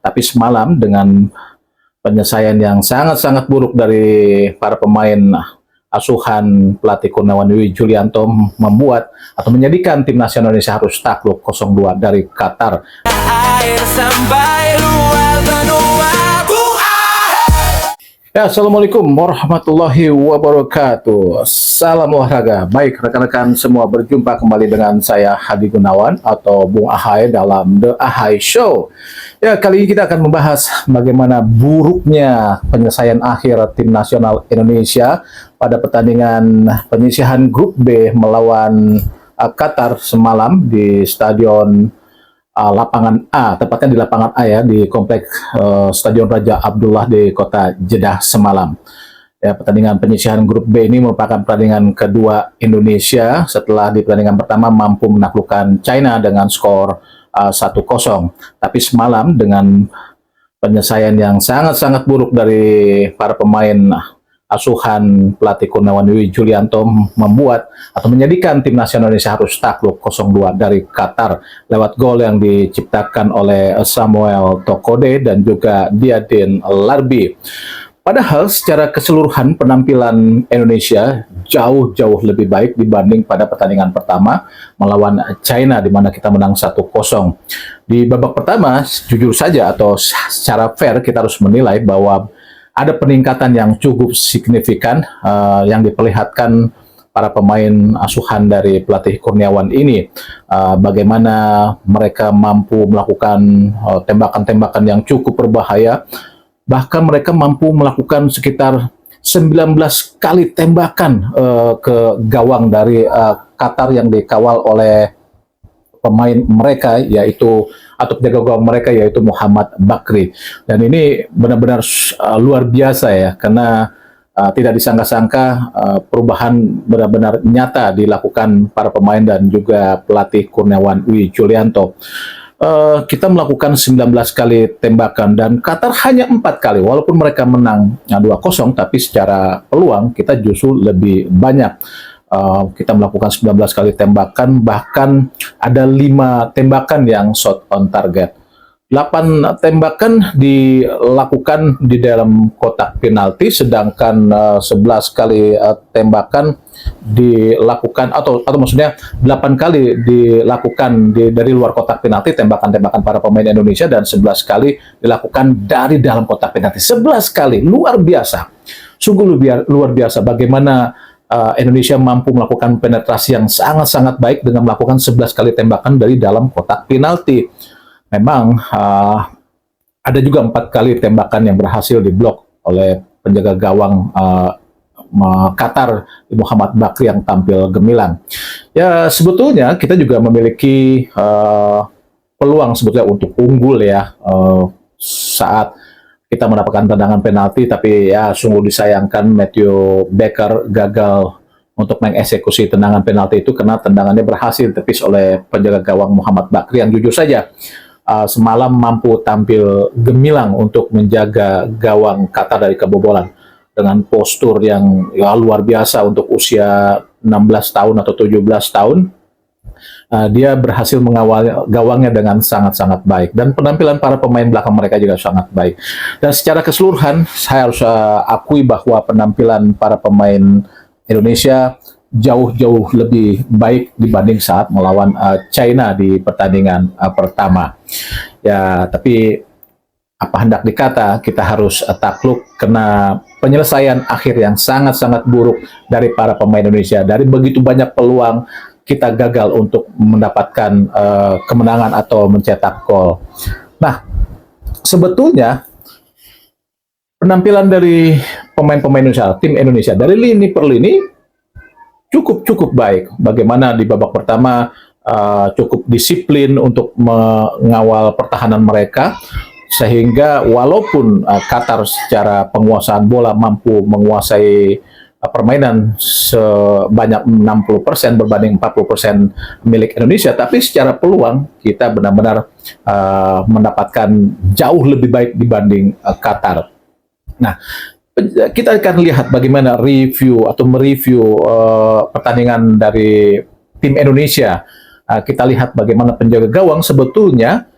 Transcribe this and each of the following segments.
Tapi semalam dengan penyelesaian yang sangat-sangat buruk dari para pemain asuhan pelatih Kurniawan Julianto membuat atau menjadikan tim nasional Indonesia harus takluk 0-2 dari Qatar. Air sampai luar benua. Ya, Assalamualaikum warahmatullahi wabarakatuh. Salam olahraga. Baik, rekan-rekan semua, berjumpa kembali dengan saya Hadi Gunawan atau Bung Ahai dalam The Ahai Show. Ya, kali ini kita akan membahas bagaimana buruknya penyelesaian akhir tim nasional Indonesia pada pertandingan penyisihan grup B melawan Qatar semalam di stadion lapangan A, tepatnya di lapangan A ya, di komplek Stadion Raja Abdullah di kota Jeddah semalam. Ya, pertandingan penyisihan grup B ini merupakan pertandingan kedua Indonesia setelah di pertandingan pertama mampu menaklukkan China dengan skor 1-0. Tapi semalam dengan penyelesaian yang sangat-sangat buruk dari para pemain asuhan pelatih Kurniawan Julianto membuat atau menjadikan tim nasional Indonesia harus takluk 0-2 dari Qatar lewat gol yang diciptakan oleh Samuel Tokode dan juga Diadin Larbi. Padahal secara keseluruhan penampilan Indonesia jauh-jauh lebih baik dibanding pada pertandingan pertama melawan China di mana kita menang 1-0. Di babak pertama, jujur saja atau secara fair kita harus menilai bahwa ada peningkatan yang cukup signifikan yang diperlihatkan para pemain asuhan dari pelatih Kurniawan ini. Bagaimana mereka mampu melakukan tembakan-tembakan yang cukup berbahaya. Bahkan mereka mampu melakukan sekitar 19 kali tembakan ke gawang dari Qatar yang dikawal oleh pemain mereka yaitu atau penjaga gawang mereka yaitu Muhammad Bakri. Dan ini benar-benar luar biasa ya, karena tidak disangka-sangka perubahan benar-benar nyata dilakukan para pemain dan juga pelatih Kurniawan Julianto. Kita melakukan 19 kali tembakan dan Qatar hanya 4 kali, walaupun mereka menang 2-0, tapi secara peluang kita justru lebih banyak. Kita melakukan 19 kali tembakan, bahkan ada 5 tembakan yang shot on target. 8 tembakan dilakukan di dalam kotak penalti, sedangkan 11 kali tembakan dilakukan atau maksudnya 8 kali dilakukan dari luar kotak penalti, tembakan-tembakan para pemain Indonesia, dan 11 kali dilakukan dari dalam kotak penalti. 11 kali, luar biasa. Sungguh luar biasa bagaimana Indonesia mampu melakukan penetrasi yang sangat-sangat baik dengan melakukan 11 kali tembakan dari dalam kotak penalti. Memang ada juga 4 kali tembakan yang berhasil diblok oleh penjaga gawang Qatar, Muhammad Bakri, yang tampil gemilang. Ya, sebetulnya kita juga memiliki peluang sebetulnya untuk unggul ya saat kita mendapatkan tendangan penalti, tapi ya sungguh disayangkan Matthew Baker gagal untuk mengeksekusi tendangan penalti itu karena tendangannya berhasil ditepis oleh penjaga gawang Muhammad Bakri yang jujur saja semalam mampu tampil gemilang untuk menjaga gawang Qatar dari kebobolan dengan postur yang ya luar biasa untuk usia 16 tahun atau 17 tahun. Dia berhasil mengawal gawangnya dengan sangat-sangat baik, dan penampilan para pemain belakang mereka juga sangat baik. Dan secara keseluruhan saya harus akui bahwa penampilan para pemain Indonesia jauh-jauh lebih baik dibanding saat melawan China di pertandingan pertama. Ya, tapi apa hendak dikata, kita harus takluk karena penyelesaian akhir yang sangat-sangat buruk dari para pemain Indonesia. Dari begitu banyak peluang, kita gagal untuk mendapatkan kemenangan atau mencetak gol. Nah, sebetulnya penampilan dari pemain-pemain Indonesia, tim Indonesia dari lini per lini cukup baik. Bagaimana di babak pertama cukup disiplin untuk mengawal pertahanan mereka, sehingga walaupun Qatar secara penguasaan bola mampu menguasai permainan sebanyak 60% berbanding 40% milik Indonesia, tapi secara peluang kita benar-benar mendapatkan jauh lebih baik dibanding Qatar. Nah, kita akan lihat bagaimana mereview pertandingan dari tim Indonesia. Kita lihat bagaimana penjaga gawang sebetulnya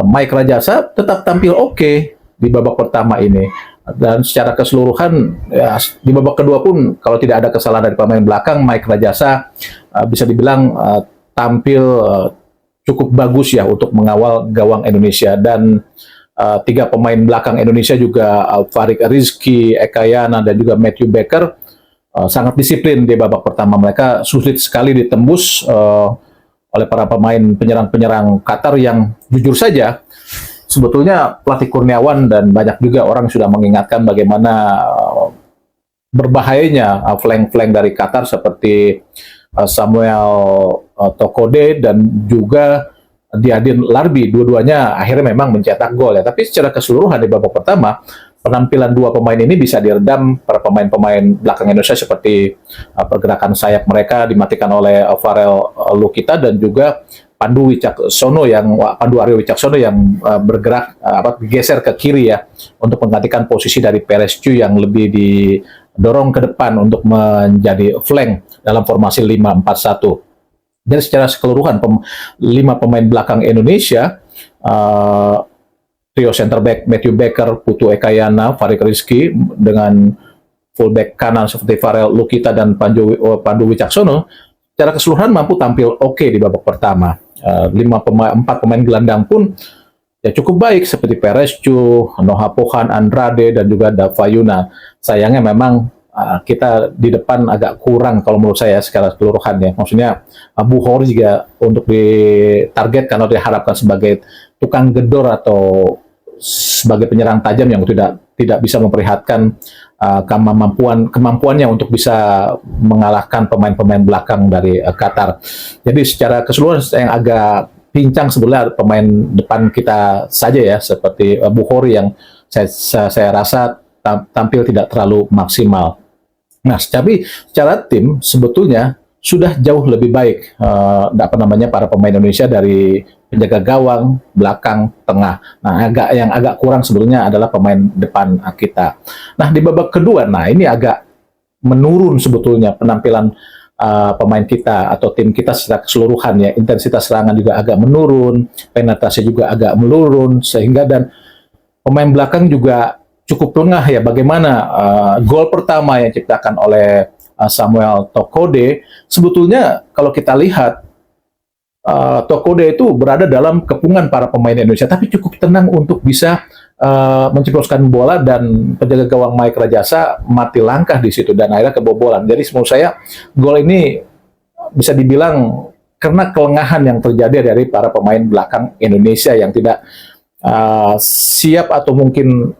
Mike Rajasa tetap tampil oke di babak pertama ini. Dan secara keseluruhan ya, di babak kedua pun kalau tidak ada kesalahan dari pemain belakang, Mike Rajasa bisa dibilang tampil cukup bagus ya untuk mengawal gawang Indonesia. Dan tiga pemain belakang Indonesia juga Farid Rizky, Ekayana dan juga Matthew Baker sangat disiplin di babak pertama. Mereka sulit sekali ditembus oleh para pemain penyerang-penyerang Qatar yang jujur saja sebetulnya pelatih Kurniawan dan banyak juga orang sudah mengingatkan bagaimana berbahayanya flank-flank dari Qatar seperti Samuel Tokode dan juga Diadin Larbi. Dua-duanya akhirnya memang mencetak gol ya. Tapi secara keseluruhan di babak pertama, penampilan dua pemain ini bisa diredam para pemain-pemain belakang Indonesia seperti pergerakan sayap mereka dimatikan oleh Farel Lukita dan juga Pandu Aryo Wicaksono yang bergerak geser ke kiri ya untuk menggantikan posisi dari Perez Chu yang lebih didorong ke depan untuk menjadi flank dalam formasi 5-4-1. Jadi secara keseluruhan 5 pemain belakang Indonesia, trio center back Matthew Baker, Putu Ekayana, Farid Rizky dengan fullback kanan seperti Farel Lukita dan Pandu Wicaksono secara keseluruhan mampu tampil oke di babak pertama. 4 pemain gelandang pun ya cukup baik seperti Perez Chu, Noha Pohan, Andrade dan juga Davayuna. Sayangnya memang kita di depan agak kurang kalau menurut saya secara keseluruhan ya. Maksudnya Bukhari juga untuk ditargetkan atau diharapkan sebagai tukang gedor atau sebagai penyerang tajam yang tidak bisa memperlihatkan kemampuannya untuk bisa mengalahkan pemain-pemain belakang dari Qatar. Jadi secara keseluruhan yang agak pincang sebenarnya pemain depan kita saja ya, seperti Bukhari yang saya rasa tampil tidak terlalu maksimal. Nah, tapi secara tim sebetulnya sudah jauh lebih baik para pemain Indonesia dari penjaga gawang, belakang, tengah. Nah, yang agak kurang sebetulnya adalah pemain depan kita. Nah, di babak kedua, ini agak menurun sebetulnya penampilan pemain kita atau tim kita secara keseluruhan ya. Intensitas serangan juga agak menurun, penetrasi juga agak menurun, sehingga dan pemain belakang juga cukup lengah ya. Bagaimana gol pertama yang diciptakan oleh Samuel Tokode, sebetulnya kalau kita lihat Tokode itu berada dalam kepungan para pemain Indonesia, tapi cukup tenang untuk bisa menceploskan bola dan penjaga gawang Mike Rajasa mati langkah di situ dan akhirnya kebobolan. Jadi menurut saya gol ini bisa dibilang karena kelengahan yang terjadi dari para pemain belakang Indonesia yang tidak siap atau mungkin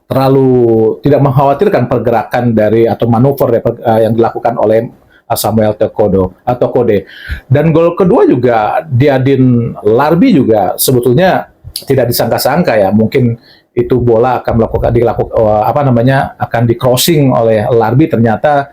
terlalu tidak mengkhawatirkan pergerakan dari atau manuver yang dilakukan oleh Samuel Tokode. Dan gol kedua juga Diadin Larbi juga sebetulnya tidak disangka-sangka ya. Mungkin itu bola akan akan di crossing oleh Larbi, ternyata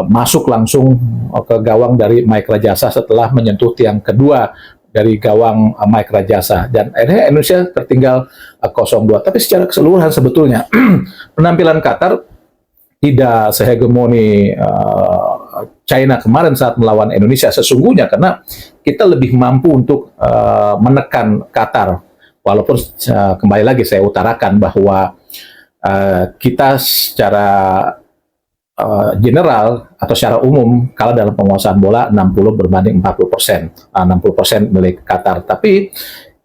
masuk langsung ke gawang dari Mike Rajasa setelah menyentuh tiang kedua dari gawang Mike Rajasa, dan akhirnya Indonesia tertinggal 0-2. Tapi secara keseluruhan sebetulnya penampilan Qatar tidak sehegemoni China kemarin saat melawan Indonesia sesungguhnya, karena kita lebih mampu untuk menekan Qatar. Walaupun kembali lagi saya utarakan bahwa kita secara general atau secara umum kalah dalam penguasaan bola 60 berbanding 40%, 60% milik Qatar. Tapi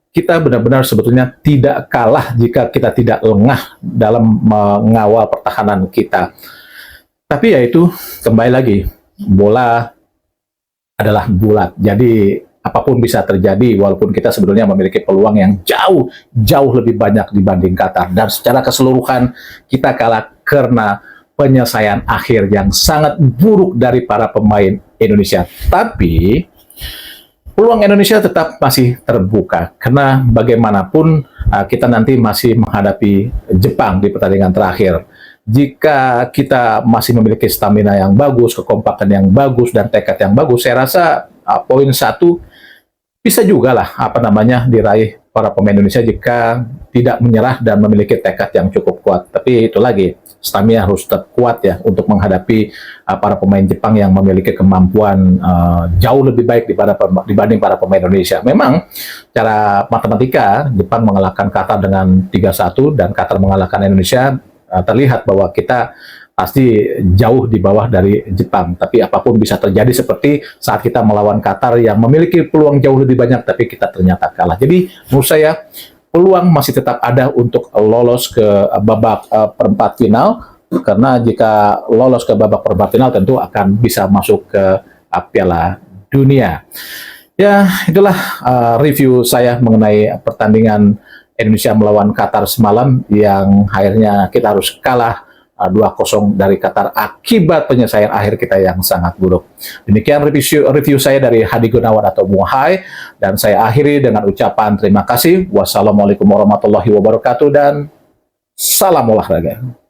kita benar-benar sebetulnya tidak kalah jika kita tidak lengah dalam mengawal pertahanan kita. Tapi ya itu, kembali lagi, bola adalah bulat. Jadi apapun bisa terjadi walaupun kita sebetulnya memiliki peluang yang jauh lebih banyak dibanding Qatar. Dan secara keseluruhan kita kalah karena penyelesaian akhir yang sangat buruk dari para pemain Indonesia. Tapi peluang Indonesia tetap masih terbuka karena bagaimanapun kita nanti masih menghadapi Jepang di pertandingan terakhir. Jika kita masih memiliki stamina yang bagus, kekompakan yang bagus, dan tekad yang bagus, saya rasa poin 1 bisa juga lah diraih para pemain Indonesia jika tidak menyerah dan memiliki tekad yang cukup kuat. Tapi itu lagi, stamina harus tetap kuat ya untuk menghadapi para pemain Jepang yang memiliki kemampuan jauh lebih baik dibanding para pemain Indonesia. Memang cara matematika Jepang mengalahkan Qatar dengan 3-1 dan Qatar mengalahkan Indonesia, terlihat bahwa kita pasti jauh di bawah dari Jepang. Tapi apapun bisa terjadi, seperti saat kita melawan Qatar yang memiliki peluang jauh lebih banyak, tapi kita ternyata kalah. Jadi menurut saya peluang masih tetap ada untuk lolos ke babak perempat final, karena jika lolos ke babak perempat final tentu akan bisa masuk ke Piala Dunia. Ya, itulah review saya mengenai pertandingan Indonesia melawan Qatar semalam yang akhirnya kita harus kalah 2-0 dari Qatar akibat penyelesaian akhir kita yang sangat buruk. Demikian review saya dari Hadi Gunawan atau Bung Ahai, dan saya akhiri dengan ucapan terima kasih. Wassalamualaikum warahmatullahi wabarakatuh dan salam olahraga.